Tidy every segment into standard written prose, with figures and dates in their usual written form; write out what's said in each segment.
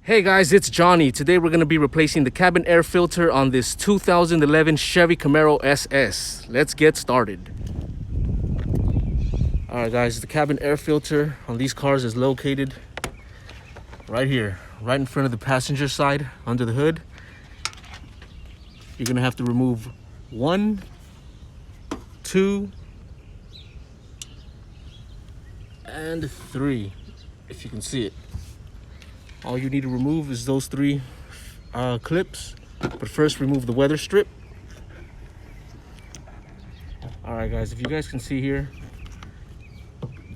Hey guys, it's Johnny. Today we're going to be replacing the cabin air filter on this 2011 Chevy Camaro SS. Let's get started. Alright guys, the cabin air filter on these cars is located right here, right in front of the passenger side under the hood. You're going to have to remove 1, 2, and 3, if you can see it. All you need to remove is those 3 clips, but first remove the weather strip. All right guys, if you guys can see here,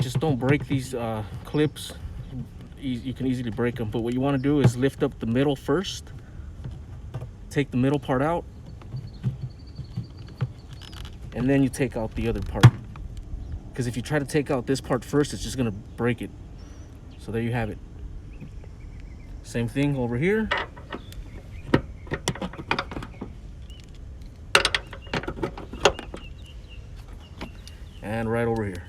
just don't break these clips. You can easily break them, but what you want to do is lift up the middle first, take the middle part out, and then you take out the other part, because if you try to take out this part first, it's just going to break it. So there you have it. Same thing over here. And right over here.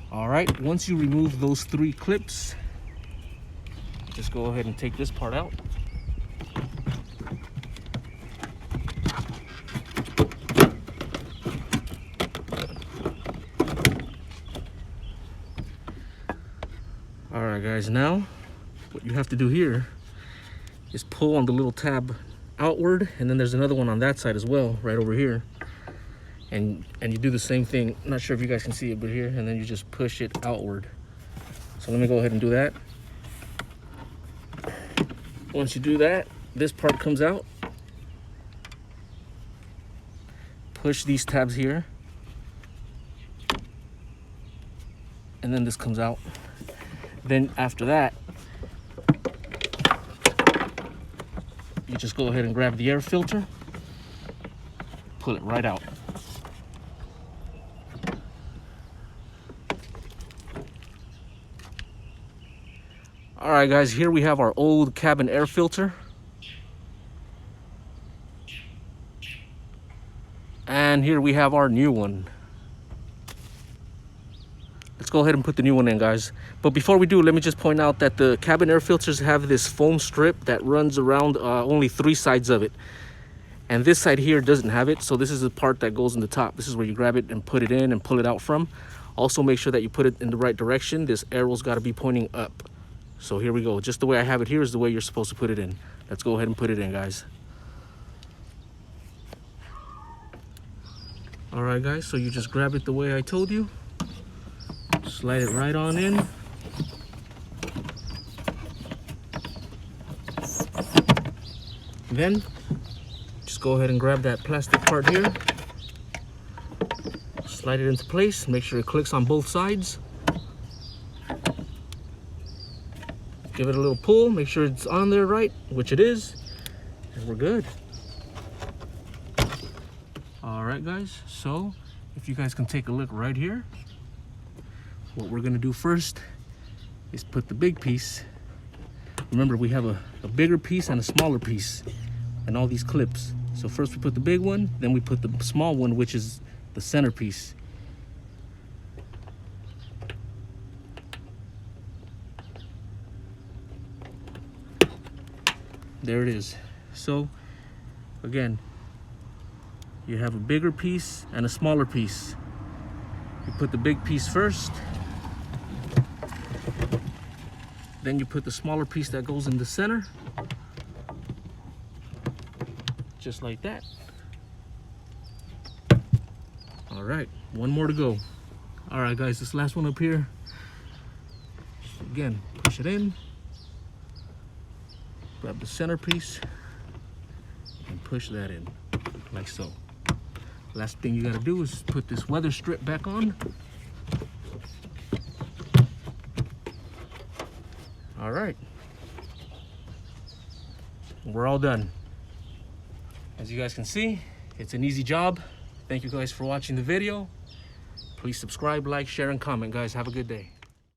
All right, once you remove those 3 clips, just go ahead and take this part out. All right guys, now what you have to do here is pull on the little tab outward, and then there's another one on that side as well, right over here, and you do the same thing. I'm not sure if you guys can see it, but here, and then you just push it outward. So let me go ahead and do that. Once you do that, this part comes out. Push these tabs here, and then this comes out. Then after that, you just go ahead and grab the air filter, pull it right out. All right guys, here we have our old cabin air filter. And here we have our new one. Let's go ahead and put the new one in, guys. But before we do, let me just point out that the cabin air filters have this foam strip that runs around only 3 sides of it. And this side here doesn't have it, so this is the part that goes in the top. This is where you grab it and put it in and pull it out from. Also make sure that you put it in the right direction. This arrow's got to be pointing up. So here we go. Just the way I have it here is the way you're supposed to put it in. Let's go ahead and put it in, guys. All right, guys, so you just grab it the way I told you. Slide it right on in. Then just go ahead and grab that plastic part here. Slide it into place. Make sure it clicks on both sides. Give it a little pull. Make sure it's on there right, which it is. And we're good. All right, guys. So if you guys can take a look right here. What we're gonna do first is put the big piece. Remember, we have a bigger piece and a smaller piece and all these clips. So first we put the big one, then we put the small one, which is the centerpiece. There it is. So again, you have a bigger piece and a smaller piece. You put the big piece first, then you put the smaller piece that goes in the center, just like that. All right, one more to go. All right guys, this last one up here, again, push it in, grab the center piece, and push that in, like so. Last thing you gotta do is put this weather strip back on. All right, we're all done. As you guys can see, it's an easy job. Thank you guys for watching the video. Please subscribe, like, share, and comment, guys. Have a good day.